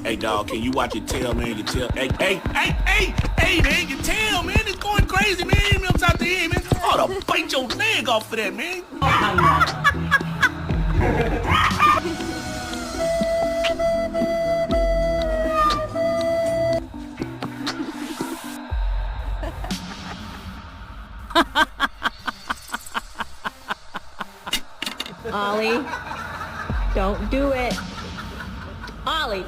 Hey, dog, can you watch your tail, man? Your tail. Hey, man, your tail, man. It's going crazy, man. You know what I'm saying, man? Oh, to bite your leg off of that, man. Ollie, don't do it. Ollie.